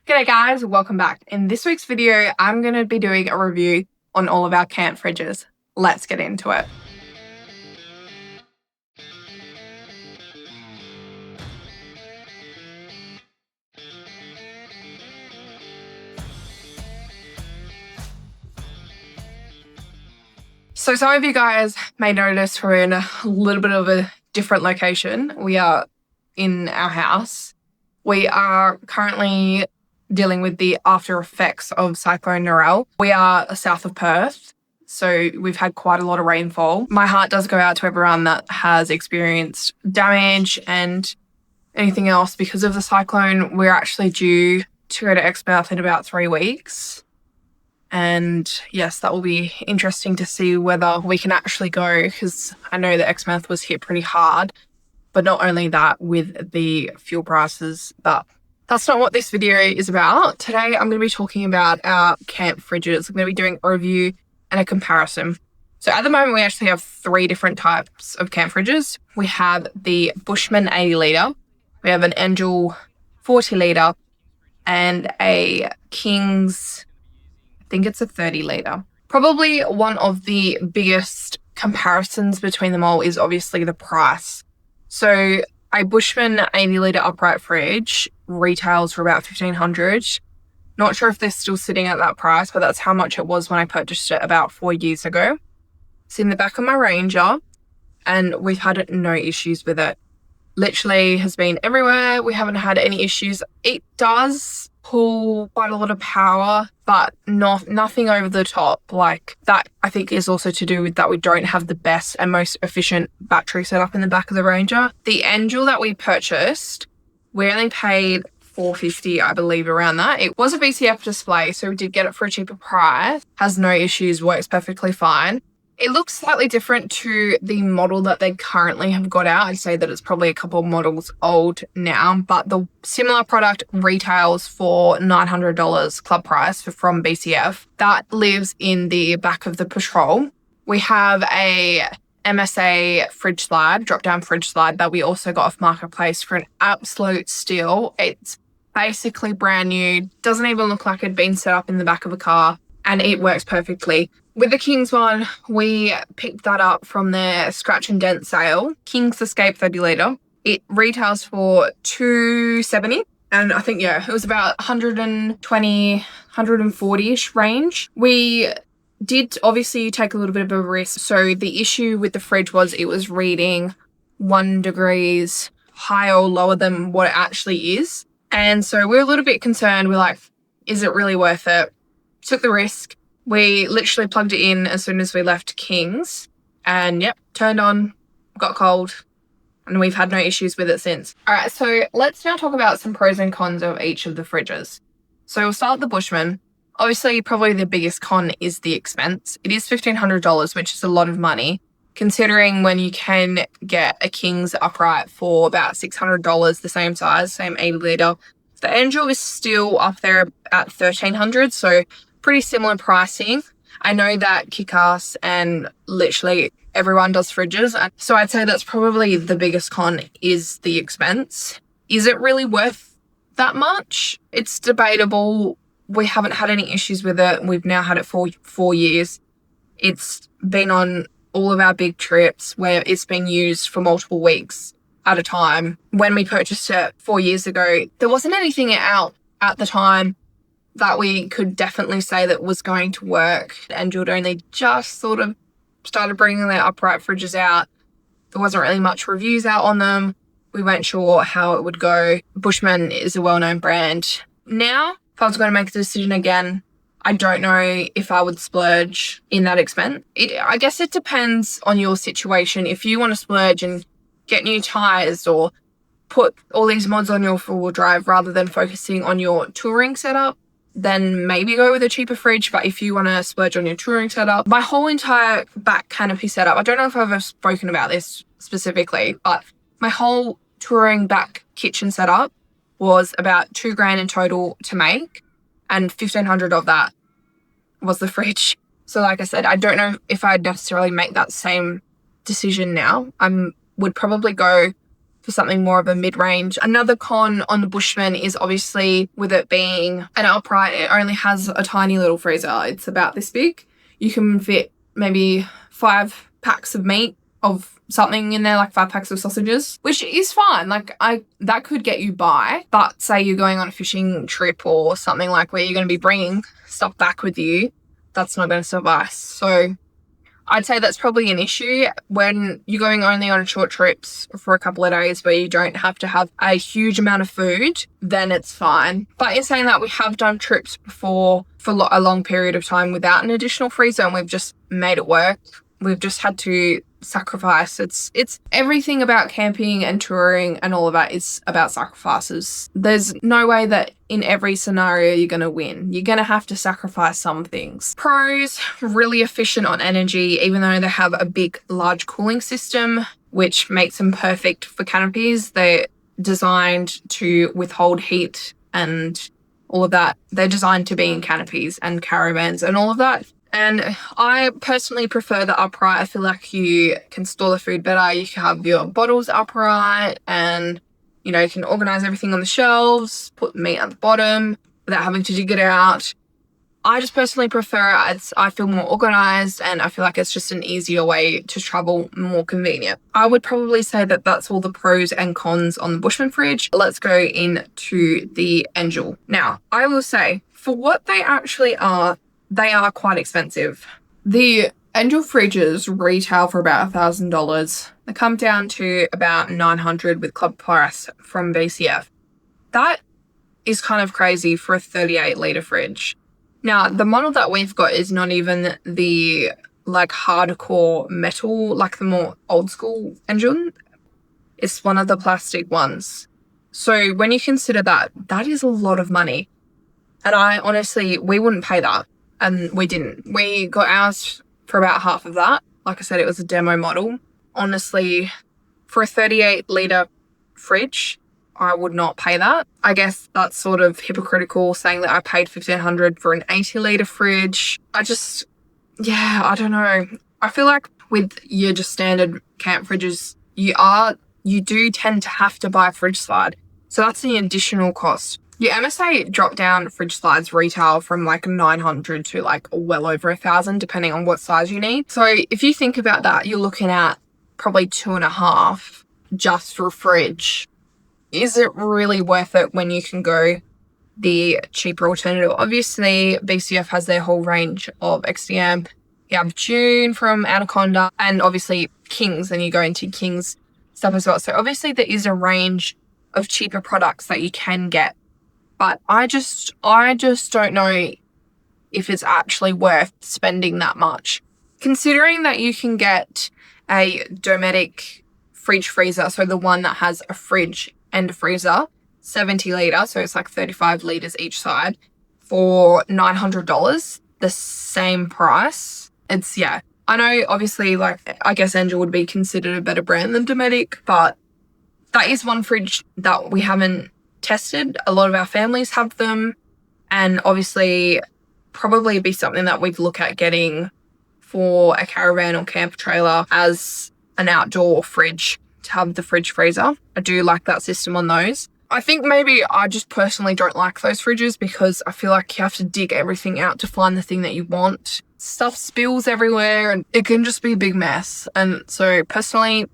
G'day guys, welcome back. In this week's video, I'm going to be doing a review on all of our camp fridges. Let's get into it. So some of you guys may notice we're in a little bit of a different location. We are in our house. We are currently dealing with the after effects of Cyclone Narelle. We are south of Perth, so we've had quite a lot of rainfall. My heart does go out to everyone that has experienced damage and anything else because of the cyclone. We're actually due to go to Exmouth in about 3 weeks. And yes, that will be interesting to see whether we can actually go, because I know that Exmouth was hit pretty hard. But not only that, with the fuel prices, but that's not what this video is about. Today, I'm going to be talking about our camp fridges. I'm going to be doing a review and a comparison. So at the moment, we actually have 3 different types of camp fridges. We have the Bushman 80 litre, we have an Engel 40 litre, and a King's, I think it's a 30 litre. Probably one of the biggest comparisons between them all is obviously the price. So a Bushman 80 litre upright fridge retails for about $1,500. Not sure if they're still sitting at that price, but that's how much it was when I purchased it about 4 years ago. It's in the back of my Ranger, and we've had no issues with it. Literally has been everywhere. We haven't had any issues. It does pull quite a lot of power, but nothing over the top. Like that, I think, is also to do with that we don't have the best and most efficient battery setup in the back of the Ranger. The Engel that we purchased, we only paid $450, I believe, around that. It was a VCF display, so we did get it for a cheaper price. Has no issues, works perfectly fine. It looks slightly different to the model that they currently have got out. I'd say that it's probably a couple of models old now, but the similar product retails for $900 club price from BCF. That lives in the back of the Patrol. We have a MSA fridge slide, drop-down fridge slide, that we also got off Marketplace for an absolute steal. It's basically brand new, doesn't even look like it'd been set up in the back of a car, and it works perfectly. With the King's one, we picked that up from their scratch and dent sale. King's Escape 30 litre. It retails for $270. And I think, it was about 120, 140-ish range. We did obviously take a little bit of a risk. So the issue with the fridge was it was reading 1 degrees higher or lower than what it actually is. And so we're a little bit concerned. We're like, is it really worth it? Took the risk. We literally plugged it in as soon as we left King's, and turned on, got cold, and we've had no issues with it since. All right, so let's now talk about some pros and cons of each of the fridges. So we'll start with the Bushman. Obviously, probably the biggest con is the expense. It is $1,500, which is a lot of money, considering when you can get a King's upright for about $600, the same size, same 80 litre. The Engel is still up there at $1,300, so pretty similar pricing. I know that Kick-Ass and literally everyone does fridges, so I'd say that's probably the biggest con is the expense. Is it really worth that much? It's debatable. We haven't had any issues with it. We've now had it for 4 years. It's been on all of our big trips where it's been used for multiple weeks at a time. When we purchased it 4 years ago, there wasn't anything out at the time that we could definitely say that was going to work. Engel had only just sort of started bringing their upright fridges out. There wasn't really much reviews out on them. We weren't sure how it would go. Bushman is a well-known brand. Now, if I was going to make a decision again, I don't know if I would splurge in that expense. I guess it depends on your situation. If you want to splurge and get new tyres or put all these mods on your four-wheel drive rather than focusing on your touring setup, then maybe go with a cheaper fridge. But if you want to splurge on your touring setup, my whole entire back canopy setup, I don't know if I've ever spoken about this specifically, but my whole touring back kitchen setup was about $2,000 in total to make, and $1,500 of that was the fridge. So like I said, I don't know if I'd necessarily make that same decision now. I would probably go for something more of a mid-range. Another con on the Bushman is obviously with it being an upright, it only has a tiny little freezer. It's about this big. You can fit maybe 5 packs of meat of something in there, like 5 packs of sausages, which is fine. Like that could get you by. But say you're going on a fishing trip or something like where you're going to be bringing stuff back with you, that's not going to suffice. So I'd say that's probably an issue when you're going only on short trips for a couple of days where you don't have to have a huge amount of food, then it's fine. But in saying that, we have done trips before for a long period of time without an additional freezer and we've just made it work. We've just had to sacrifice. It's everything about camping and touring and all of that is about sacrifices. There's no way that in every scenario you're going to win. You're going to have to sacrifice some things. Pros, really efficient on energy, even though they have a big, large cooling system, which makes them perfect for canopies. They're designed to withhold heat and all of that. They're designed to be in canopies and caravans and all of that. And I personally prefer the upright. I feel like you can store the food better. You can have your bottles upright and, you know, you can organize everything on the shelves, put the meat at the bottom without having to dig it out. I just personally prefer it. I feel more organized and I feel like it's just an easier way to travel, more convenient. I would probably say that that's all the pros and cons on the Bushman fridge. Let's go into the Engel. Now, I will say, for what they actually are, they are quite expensive. The Engel fridges retail for about $1,000. They come down to about $900 with club price from BCF. That is kind of crazy for a 38-litre fridge. Now, the model that we've got is not even the like hardcore metal, like the more old school Engel. It's one of the plastic ones. So when you consider that, that is a lot of money. And I honestly, we wouldn't pay that. And we didn't. We got ours for about half of that. Like I said, it was a demo model. Honestly, for a 38-litre fridge, I would not pay that. I guess that's sort of hypocritical saying that I paid $1,500 for an 80-litre fridge. I don't know. I feel like with your just standard camp fridges, you do tend to have to buy a fridge slide. So that's the additional cost. Your MSA drop-down fridge slides retail from like $900 to like well over $1,000, depending on what size you need. So if you think about that, you're looking at probably $2,500 just for a fridge. Is it really worth it when you can go the cheaper alternative? Obviously, BCF has their whole range of XDM. You have June from Anaconda and obviously Kings, and you go into Kings stuff as well. So obviously there is a range of cheaper products that you can get. But I just don't know if it's actually worth spending that much. Considering that you can get a Dometic fridge freezer, so the one that has a fridge and a freezer, 70-litre, so it's like 35 litres each side, for $900, the same price. It's, yeah. I know, obviously, like, I guess Engel would be considered a better brand than Dometic, but that is one fridge that we haven't tested. A lot of our families have them, and obviously probably be something that we'd look at getting for a caravan or camper trailer as an outdoor fridge, to have the fridge freezer. I do like that system on those. I think maybe I just personally don't like those fridges because I feel like you have to dig everything out to find the thing that you want. Stuff spills everywhere and it can just be a big mess. And so personally,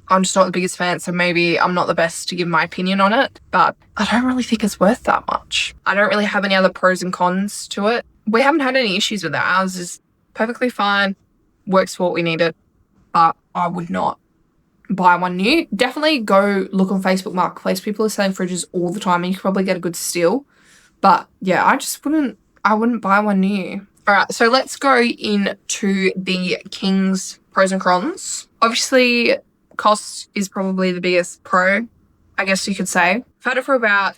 I'm just not the biggest fan, so maybe I'm not the best to give my opinion on it, but I don't really think it's worth that much. I don't really have any other pros and cons to it. We haven't had any issues with it. Ours is perfectly fine, works for what we need it, but I would not buy one new. Definitely go look on Facebook Marketplace. People are selling fridges all the time and you can probably get a good steal. But yeah, I wouldn't buy one new. All right, so let's go into the King's pros and cons. Obviously, cost is probably the biggest pro, I guess you could say. I've had it for about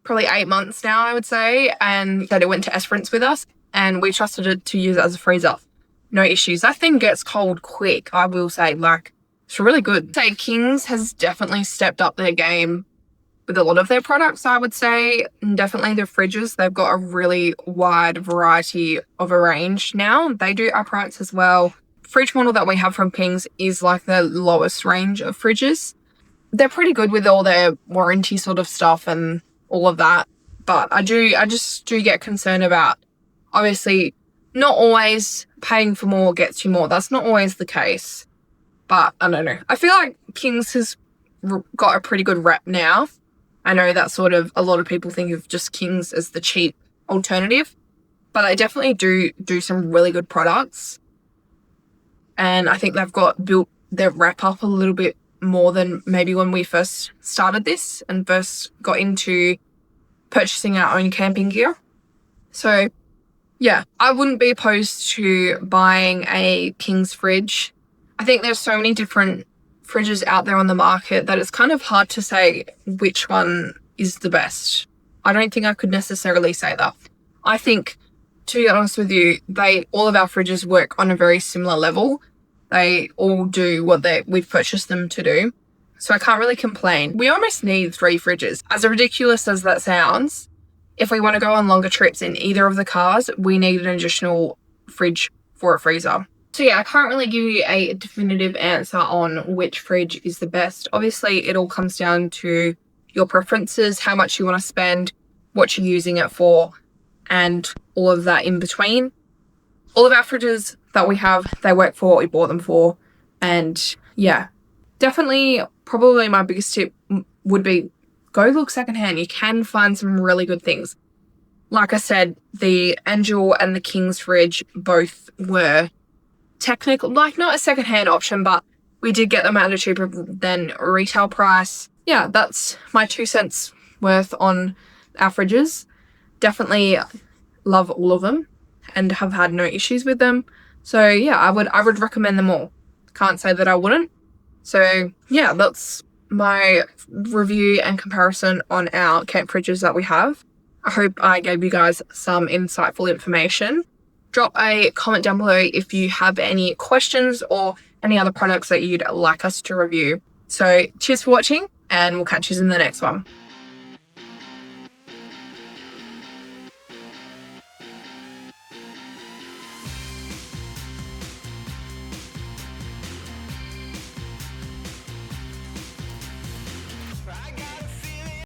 probably 8 months now, I would say, and that it went to Esperance with us, and we trusted it to use it as a freezer. No issues. That thing gets cold quick, I will say. Like, it's really good. Say King's has definitely stepped up their game with a lot of their products, I would say. And definitely their fridges. They've got a really wide variety of a range now. They do uprights as well. Fridge model that we have from King's is like the lowest range of fridges. they're pretty good with all their warranty sort of stuff and all of that. But I just do get concerned about, obviously, not always paying for more gets you more. That's not always the case. But I don't know. I feel like Kings has got a pretty good rep now. I know that sort of, a lot of people think of just Kings as the cheap alternative, but they definitely do some really good products. And I think they've built their rep up a little bit more than maybe when we first started this and first got into purchasing our own camping gear. So yeah, I wouldn't be opposed to buying a Kings fridge. I think there's so many different fridges out there on the market that it's kind of hard to say which one is the best. I don't think I could necessarily say that. I think, to be honest with you, all of our fridges work on a very similar level. They all do what we've purchased them to do. So I can't really complain. We almost need 3 fridges. As ridiculous as that sounds, if we want to go on longer trips in either of the cars, we need an additional fridge for a freezer. So yeah, I can't really give you a definitive answer on which fridge is the best. Obviously, it all comes down to your preferences, how much you want to spend, what you're using it for, and all of that in between. All of our fridges that we have, they work for what we bought them for. And yeah, definitely probably my biggest tip would be go look secondhand. You can find some really good things. Like I said, the Engel and the Kings fridge both were technical, like not a secondhand option, but we did get them at a cheaper than retail price. Yeah, that's my 2 cents worth on our fridges. Definitely love all of them and have had no issues with them. So yeah, I would recommend them all. Can't say that I wouldn't. So yeah, that's my review and comparison on our camp fridges that we have. I hope I gave you guys some insightful information. Drop a comment down below if you have any questions or any other products that you'd like us to review. So cheers for watching, and we'll catch you in the next one.